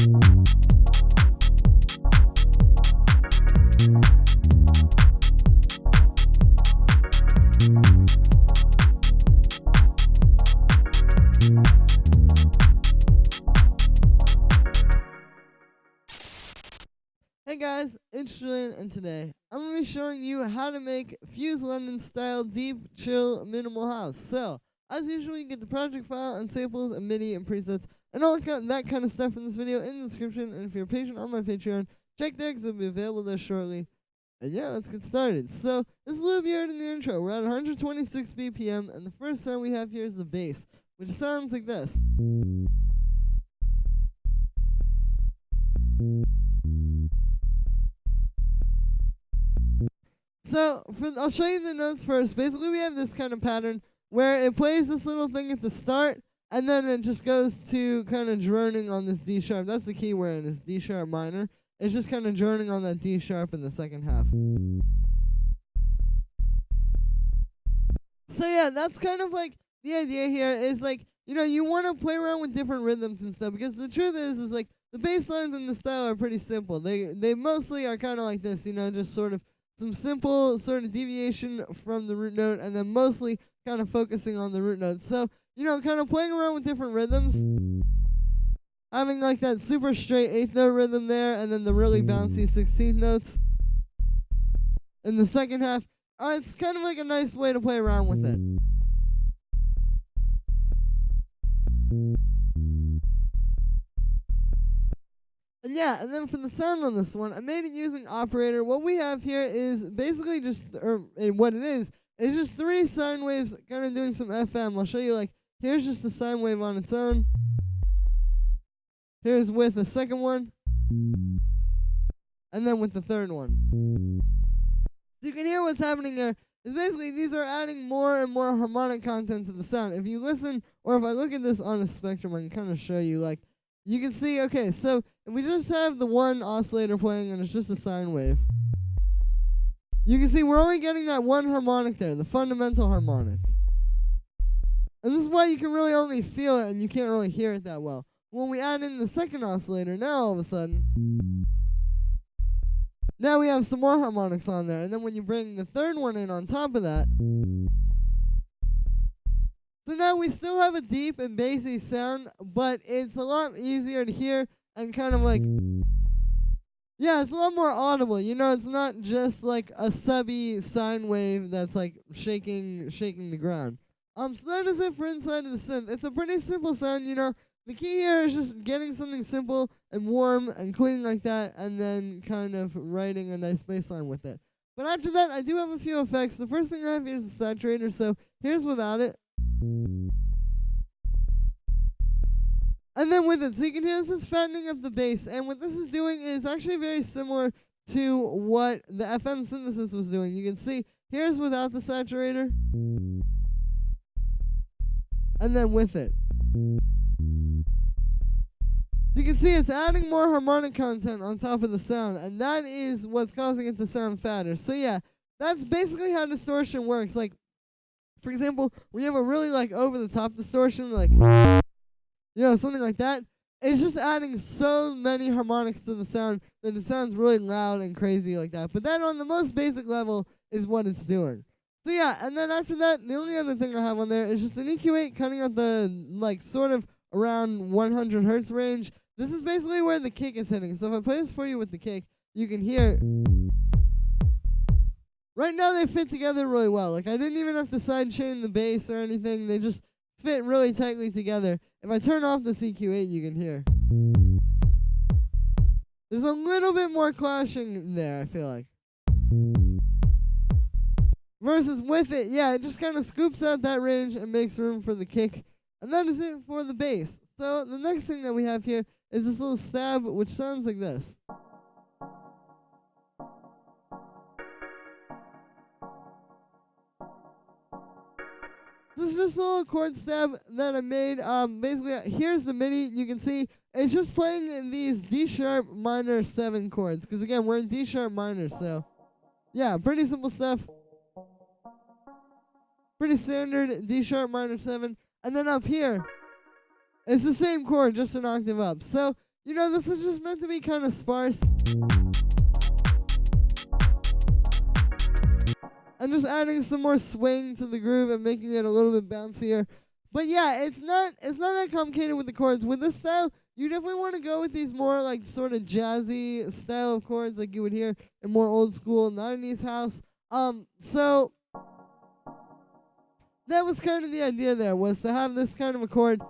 Hey guys, it's Julian, and today I'm going to be showing you how to make Fuse London style deep, chill, minimal house. So, as usual, you get the project file and samples and MIDI and presets and all that kind of stuff in this video in the description. And if you're a patron on my Patreon, check there because it'll be available there shortly. And yeah, let's get started. So, this is a little weird in the intro. We're at 126 BPM, and the first sound we have here is the bass, which sounds like this. So, I'll show you the notes first. Basically, we have this kind of pattern where it plays this little thing at the start, and then it just goes to kind of droning on this D sharp. That's the key we're in, is D sharp minor. It's just kind of droning on that D sharp in the second half. So yeah, that's kind of like the idea here is like, you know, you want to play around with different rhythms and stuff, because the truth is like the bass lines in the style are pretty simple. They mostly are kind of like this, you know, just sort of some simple sort of deviation from the root note, and then mostly kind of focusing on the root note. So, you know, kind of playing around with different rhythms, having like that super straight 8th note rhythm there, and then the really bouncy 16th notes in the second half. It's kind of like a nice way to play around with it. And yeah, and then for the sound on this one, I made it using operator. What we have here is basically just, what it is just 3 sine waves kind of doing some FM. I'll show you, like, here's just a sine wave on its own. Here's with the second one. And then with the third one. So you can hear what's happening there. Is basically these are adding more and more harmonic content to the sound. If you listen, or if I look at this on a spectrum, I can kind of show you, like, you can see, okay, so if we just have the one oscillator playing and it's just a sine wave, you can see we're only getting that one harmonic there, the fundamental harmonic. And this is why you can really only feel it and you can't really hear it that well. When we add in the second oscillator, now all of a sudden, now we have some more harmonics on there. And then when you bring the third one in on top of that, so now we still have a deep and bassy sound, but it's a lot easier to hear and kind of like, yeah, it's a lot more audible. You know, it's not just like a subby sine wave that's like shaking the ground. So that is it for Inside of the Synth. It's a pretty simple sound, you know. The key here is just getting something simple and warm and clean like that, and then kind of writing a nice bass line with it. But after that, I do have a few effects. The first thing I have here is the saturator, so here's without it. And then with it, so you can hear this is fattening up the bass, and what this is doing is actually very similar to what the FM synthesis was doing. You can see, here's without the saturator, and then with it. So you can see it's adding more harmonic content on top of the sound, and that is what's causing it to sound fatter. So yeah, that's basically how distortion works. Like, for example, when you have a really like over-the-top distortion, like, you know, something like that, it's just adding so many harmonics to the sound that it sounds really loud and crazy like that. But that on the most basic level is what it's doing. So yeah, and then after that, the only other thing I have on there is just an EQ8 cutting out the, like, sort of around 100 hertz range. This is basically where the kick is hitting. So if I play this for you with the kick, you can hear right now they fit together really well. Like, I didn't even have to sidechain the bass or anything. They just fit really tightly together. If I turn off the EQ8, you can hear there's a little bit more clashing there, I feel like. Versus with it, yeah, it just kind of scoops out that range and makes room for the kick. And that is it for the bass. So the next thing that we have here is this little stab, which sounds like this. This is just a little chord stab that I made. Basically, here's the MIDI. You can see it's just playing in these D sharp minor 7 chords. Because again, we're in D sharp minor, so yeah, pretty simple stuff. Pretty standard D sharp minor 7. And then up here, it's the same chord, just an octave up. So this was just meant to be kind of sparse. And just adding some more swing to the groove and making it a little bit bouncier. But yeah, it's not that complicated with the chords. With this style, you definitely want to go with these more like sort of jazzy style of chords like you would hear in more old school 90s house. So that was kind of the idea there, was to have this kind of a chord.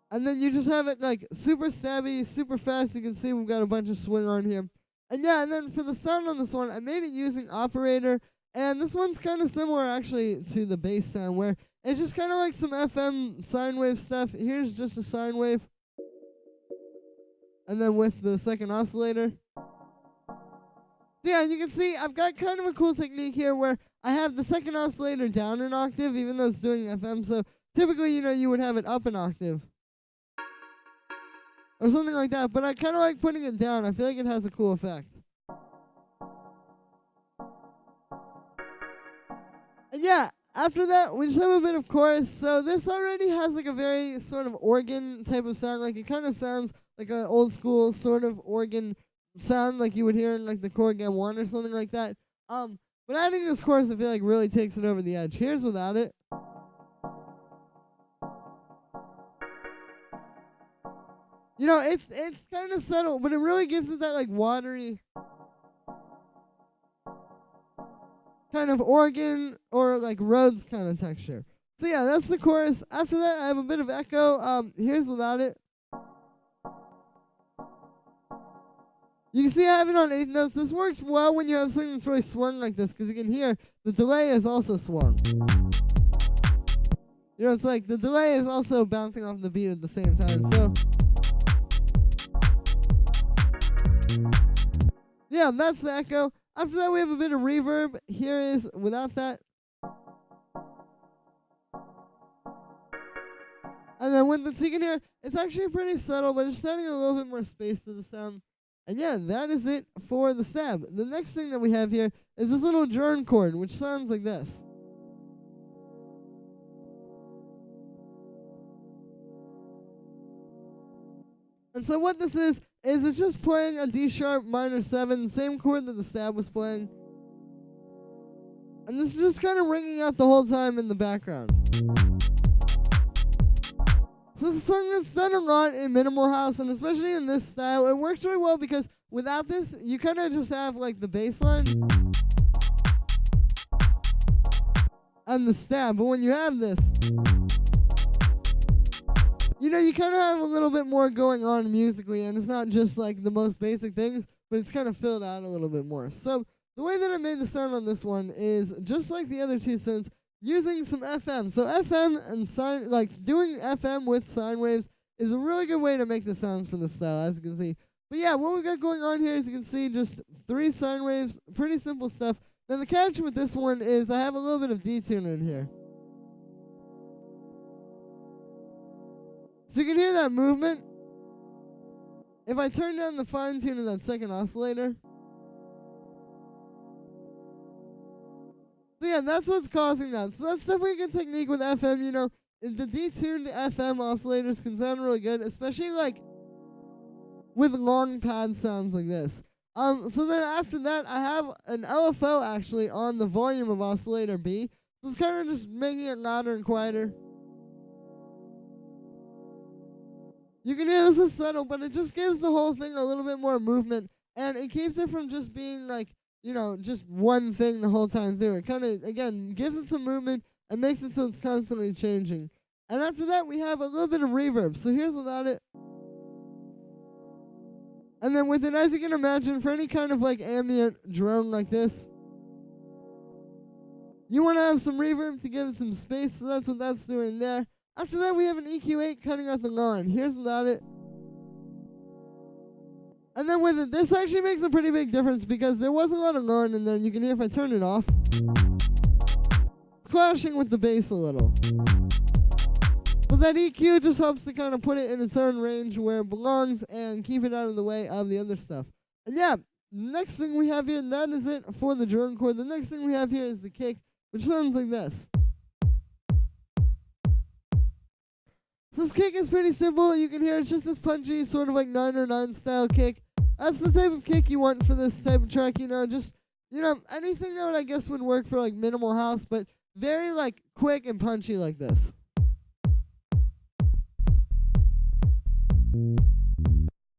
And then you just have it like super stabby, super fast. You can see we've got a bunch of swing on here. And yeah, and then for the sound on this one, I made it using operator. And this one's kind of similar actually to the bass sound, where it's just kind of like some FM sine wave stuff. Here's just a sine wave. And then with the second oscillator. Yeah, you can see I've got kind of a cool technique here where I have the second oscillator down an octave, even though it's doing FM. So typically, you would have it up an octave. Or something like that, but I kind of like putting it down. I feel like it has a cool effect. And yeah, after that, we just have a bit of chorus. So this already has like a very sort of organ type of sound. Like it kind of sounds like an old school sort of organ sound like you would hear in like the Korg M1 or something like that. But adding this chorus, I feel like really takes it over the edge. Here's without it. It's kind of subtle, but it really gives it that like watery kind of organ or like Rhodes kind of texture. So yeah, that's the chorus. After that, I have a bit of echo. Here's without it. You can see I have it on 8th notes. This works well when you have something that's really swung like this, because you can hear the delay is also swung. It's like the delay is also bouncing off the beat at the same time. So yeah, that's the echo. After that, we have a bit of reverb. Here is without that. And then with the, so you can hear, it's actually pretty subtle, but it's adding a little bit more space to the sound. And yeah, that is it for the stab. The next thing that we have here is this little drone chord, which sounds like this. And so what this is it's just playing a D sharp minor 7, same chord that the stab was playing. And this is just kind of ringing out the whole time in the background. So this is something that's done a lot in minimal house, and especially in this style. It works really well because without this, you kind of just have like the bass line and the stab. But when you have this, you kind of have a little bit more going on musically, and it's not just like the most basic things, but it's kind of filled out a little bit more. So the way that I made the sound on this one is just like the other two synths, using some FM. So FM and sine, like doing FM with sine waves is a really good way to make the sounds for this style, as you can see. But yeah, what we got going on here, as you can see, just 3 sine waves, pretty simple stuff. Now the catch with this one is I have a little bit of detune in here. So you can hear that movement. If I turn down the fine tune of that second oscillator. So yeah, that's what's causing that. So that's definitely a good technique with FM, the detuned FM oscillators can sound really good, especially like with long pad sounds like this. So then after that, I have an LFO actually on the volume of oscillator B. So it's kind of just making it louder and quieter. You can hear this is subtle, but it just gives the whole thing a little bit more movement, and it keeps it from just being like, just one thing the whole time through. It kind of, again, gives it some movement and makes it so it's constantly changing. And after that, we have a little bit of reverb. So here's without it. And then with it, as you can imagine, for any kind of like ambient drone like this, you want to have some reverb to give it some space, so that's what that's doing there. After that, we have an EQ8 cutting out the low end. Here's without it. And then with it, this actually makes a pretty big difference because there was a lot of low end in there, and you can hear if I turn it off, it's clashing with the bass a little. But that EQ just helps to kind of put it in its own range where it belongs and keep it out of the way of the other stuff. And yeah, next thing we have here, that is it for the drone chord. The next thing we have here is the kick, which sounds like this. So this kick is pretty simple. You can hear it's just this punchy, sort of like 909 style kick. That's the type of kick you want for this type of track, just, anything that I guess would work for like minimal house, but very like quick and punchy like this.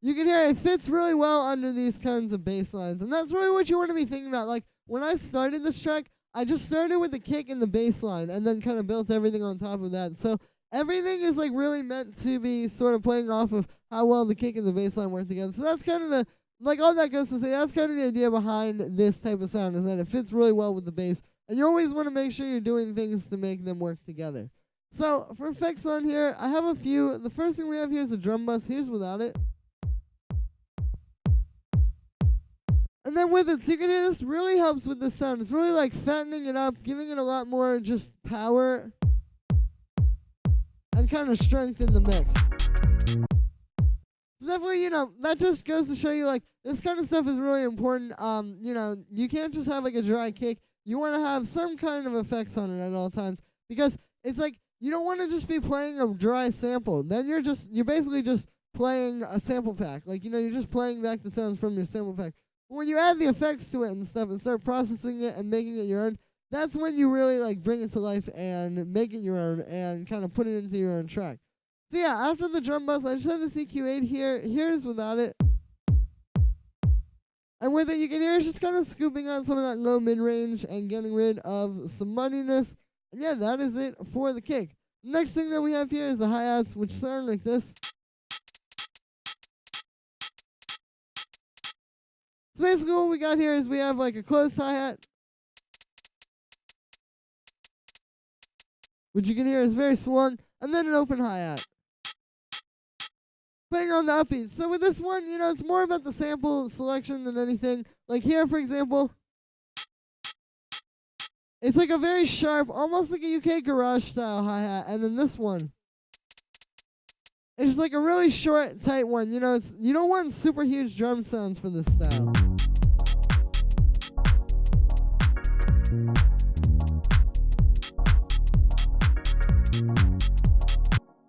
You can hear it fits really well under these kinds of bass lines, and that's really what you want to be thinking about. Like when I started this track, I just started with the kick and the bass line, and then kind of built everything on top of that. So everything is like really meant to be sort of playing off of how well the kick and the bass line work together. So that's kind of all that goes to say, that's kind of the idea behind this type of sound, is that it fits really well with the bass, and you always want to make sure you're doing things to make them work together. So for effects on here, I have a few. The first thing we have here is a drum bus. Here's without it. And then with it, so you can hear this really helps with the sound. It's really like fattening it up, giving it a lot more just power and kind of strength in the mix. So definitely, that just goes to show you like this kind of stuff is really important. You can't just have like a dry kick. You want to have some kind of effects on it at all times, because it's like you don't want to just be playing a dry sample. Then you're basically just playing a sample pack. Like, you're just playing back the sounds from your sample pack. When you add the effects to it and stuff and start processing it and making it your own, that's when you really like bring it to life and make it your own and kind of put it into your own track. So yeah, after the drum bus, I just have the CQ8 here. Here's without it. And with it, you can hear it's just kind of scooping on some of that low mid-range and getting rid of some muddiness. And yeah, that is it for the kick. Next thing that we have here is the hi-hats, which sound like this. So basically what we got here is we have like a closed hi-hat, which you can hear is very swung, and then an open hi-hat. Playing on the upbeats. So with this one, it's more about the sample selection than anything. Like here, for example, it's like a very sharp, almost like a UK garage style hi-hat, and then this one, it's like a really short, tight one. You don't want super huge drum sounds for this style.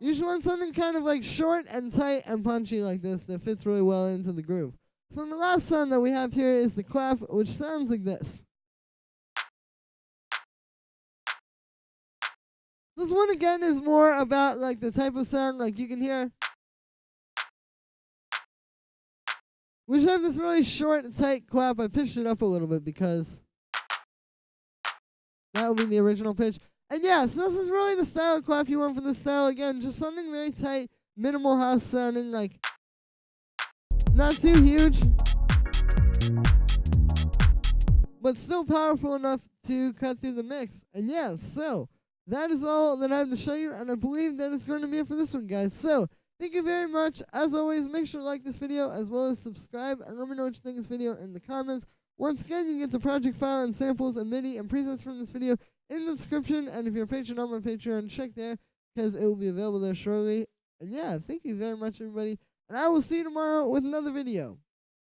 You just want something kind of like short and tight and punchy like this that fits really well into the groove. So the last sound that we have here is the clap, which sounds like this. This one again is more about like the type of sound, like you can hear. We should have this really short and tight clap. I pitched it up a little bit because that would be the original pitch. And yeah, so this is really the style of clap you want for this style. Again, just something very tight, minimal house sounding, like not too huge, but still powerful enough to cut through the mix. And yeah, so that is all that I have to show you, and I believe that is going to be it for this one, guys. So thank you very much. As always, make sure to like this video as well as subscribe, and let me know what you think of this video in the comments. Once again, you can get the project file and samples and MIDI and presets from this video in the description, and if you're a patron on my Patreon, check there because it will be available there shortly. And yeah, thank you very much, everybody, and I will see you tomorrow with another video.